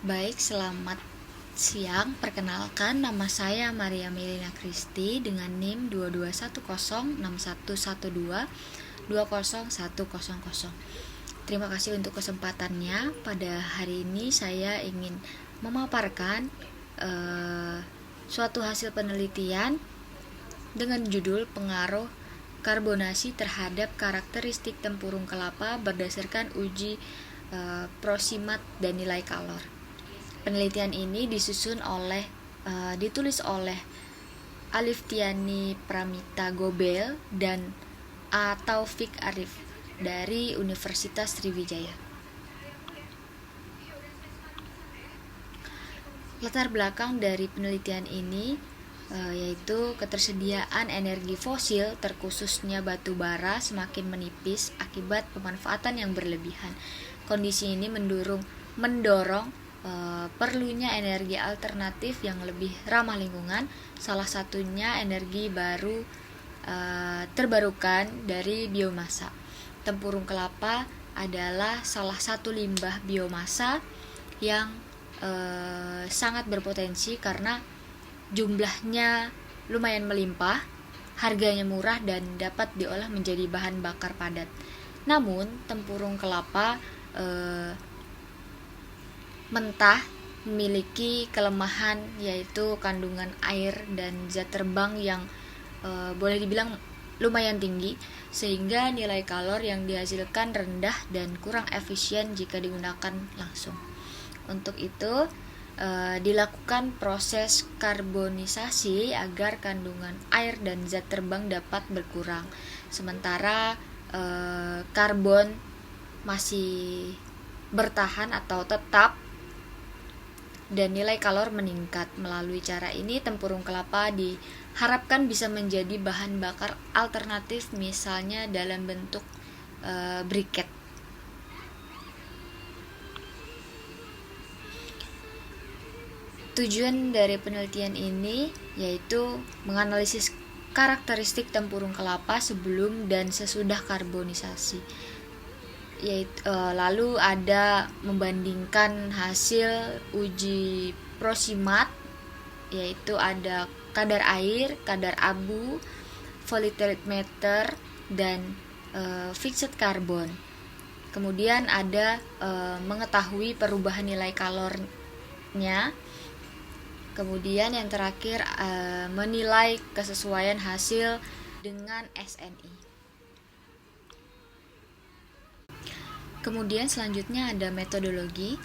Baik, selamat siang. Perkenalkan, nama saya Maria Melina Kristi dengan NIM 22106112201100. Terima kasih untuk kesempatannya. Pada hari ini saya ingin memaparkan suatu hasil penelitian dengan judul pengaruh karbonasi terhadap karakteristik tempurung kelapa berdasarkan uji prosimat dan nilai kalor. Penelitian ini ditulis oleh Aliftiani Pramita Gobel dan A. Taufik Arif dari Universitas Sriwijaya. Latar belakang dari penelitian ini yaitu ketersediaan energi fosil terkhususnya batu bara semakin menipis akibat pemanfaatan yang berlebihan. Kondisi ini mendorong perlunya energi alternatif yang lebih ramah lingkungan, salah satunya energi baru terbarukan dari biomasa. Tempurung kelapa adalah salah satu limbah biomasa yang sangat berpotensi karena jumlahnya lumayan melimpah, harganya murah dan dapat diolah menjadi bahan bakar padat. Namun, tempurung kelapa mentah memiliki kelemahan yaitu kandungan air dan zat terbang yang boleh dibilang lumayan tinggi, sehingga nilai kalor yang dihasilkan rendah dan kurang efisien jika digunakan langsung. Untuk itu dilakukan proses karbonisasi agar kandungan air dan zat terbang dapat berkurang, sementara karbon masih bertahan atau tetap dan nilai kalor meningkat. Melalui cara ini, tempurung kelapa diharapkan bisa menjadi bahan bakar alternatif, misalnya dalam bentuk briket. Tujuan dari penelitian ini yaitu menganalisis karakteristik tempurung kelapa sebelum dan sesudah karbonisasi. Lalu ada membandingkan hasil uji prosimat, yaitu ada kadar air, kadar abu, volatimeter, dan fixed carbon. Kemudian ada mengetahui perubahan nilai kalornya. Kemudian yang terakhir menilai kesesuaian hasil dengan SNI. Kemudian selanjutnya ada metodologi.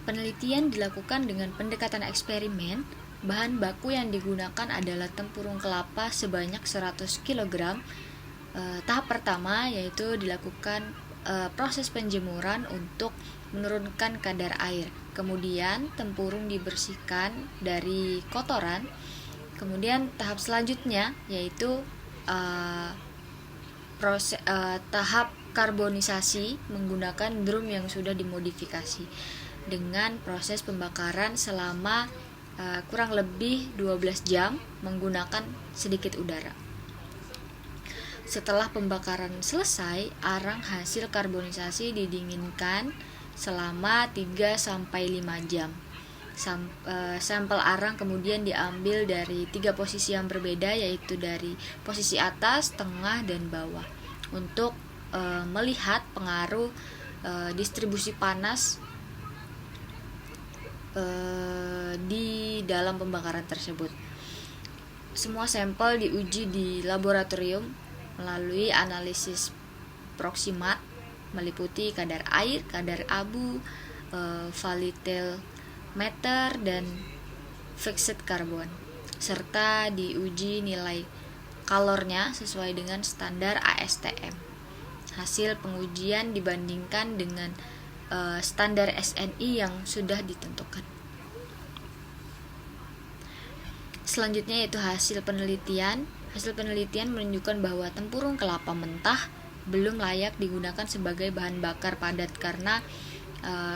Penelitian dilakukan dengan pendekatan eksperimen. Bahan baku yang digunakan adalah tempurung kelapa sebanyak 100 kg. Tahap pertama yaitu dilakukan proses penjemuran untuk menurunkan kadar air. Kemudian tempurung dibersihkan dari kotoran. Kemudian tahap selanjutnya yaitu tahap karbonisasi menggunakan drum yang sudah dimodifikasi dengan proses pembakaran selama kurang lebih 12 jam menggunakan sedikit udara. Setelah pembakaran selesai, arang hasil karbonisasi didinginkan selama 3-5 jam. Sampel arang kemudian diambil dari 3 posisi yang berbeda, yaitu dari posisi atas, tengah, dan bawah, untuk melihat pengaruh distribusi panas di dalam pembakaran tersebut. Semua sampel diuji di laboratorium melalui analisis proksimat, meliputi kadar air, kadar abu, volatimeter, dan fixed carbon, serta diuji nilai kalornya sesuai dengan standar ASTM. Hasil pengujian dibandingkan dengan standar SNI yang sudah ditentukan. Selanjutnya yaitu hasil penelitian. Hasil penelitian menunjukkan bahwa tempurung kelapa mentah belum layak digunakan sebagai bahan bakar padat karena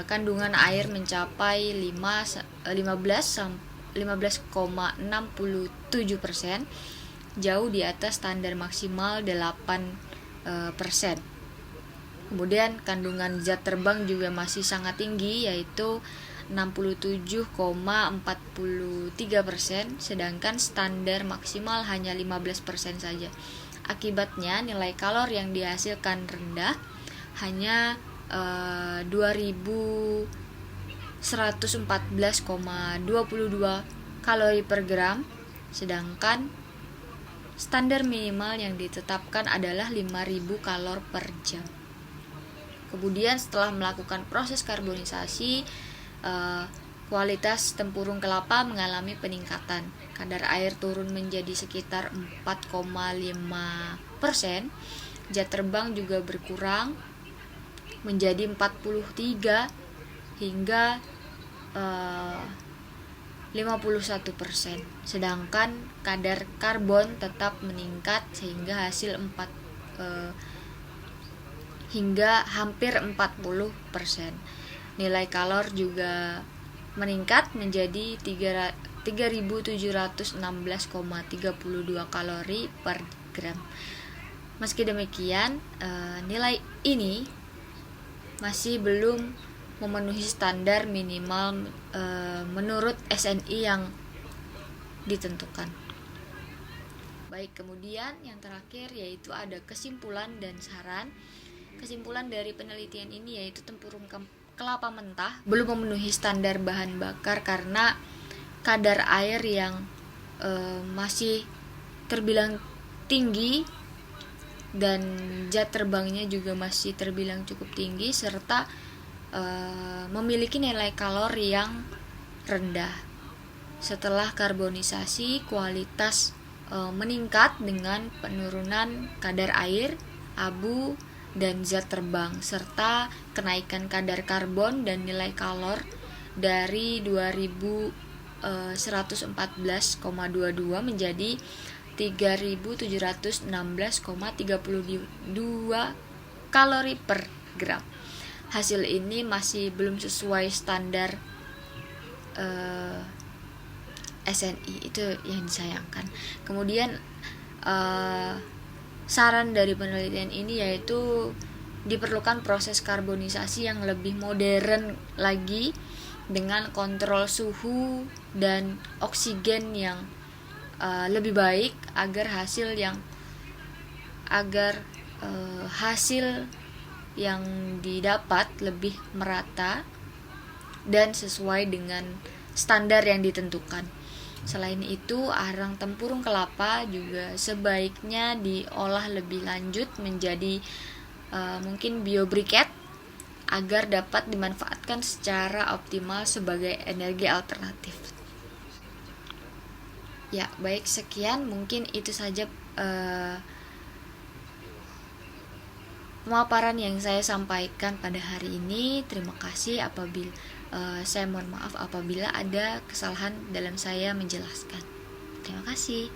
kandungan air mencapai 15,67%, jauh di atas standar maksimal 8%. Kemudian kandungan zat terbang juga masih sangat tinggi, yaitu 67,43%, sedangkan standar maksimal hanya 15% saja. Akibatnya nilai kalor yang dihasilkan rendah, hanya 2114,22 kalori per gram, sedangkan standar minimal yang ditetapkan adalah 5000 kalor per jam. Kemudian setelah melakukan proses karbonisasi, kualitas tempurung kelapa mengalami peningkatan. Kadar air turun menjadi sekitar 4,5%. Zat terbang juga berkurang menjadi 43 hingga 51%. Sedangkan kadar karbon tetap meningkat hingga hingga hampir 40%. Nilai kalor juga meningkat menjadi 3716,32 kalori per gram. Meski demikian, nilai ini masih belum memenuhi standar minimal menurut SNI yang ditentukan. Baik, kemudian yang terakhir yaitu ada kesimpulan dan saran. Kesimpulan dari penelitian ini yaitu tempurung kelapa mentah belum memenuhi standar bahan bakar karena kadar air yang masih terbilang tinggi dan zat terbangnya juga masih terbilang cukup tinggi, serta memiliki nilai kalor yang rendah. Setelah karbonisasi, kualitas meningkat dengan penurunan kadar air, abu, dan zat terbang, serta kenaikan kadar karbon dan nilai kalor dari 2114,22 menjadi 3716,32 kalori per gram. Hasil ini masih belum sesuai standar SNI, itu yang disayangkan. Kemudian saran dari penelitian ini yaitu diperlukan proses karbonisasi yang lebih modern lagi dengan kontrol suhu dan oksigen yang lebih baik agar hasil yang didapat lebih merata dan sesuai dengan standar yang ditentukan. Selain itu, arang tempurung kelapa juga sebaiknya diolah lebih lanjut menjadi mungkin biobriket agar dapat dimanfaatkan secara optimal sebagai energi alternatif. Ya, baik, sekian mungkin itu saja pemaparan yang saya sampaikan pada hari ini. Terima kasih apabila saya mohon maaf apabila ada kesalahan dalam saya menjelaskan. Terima kasih.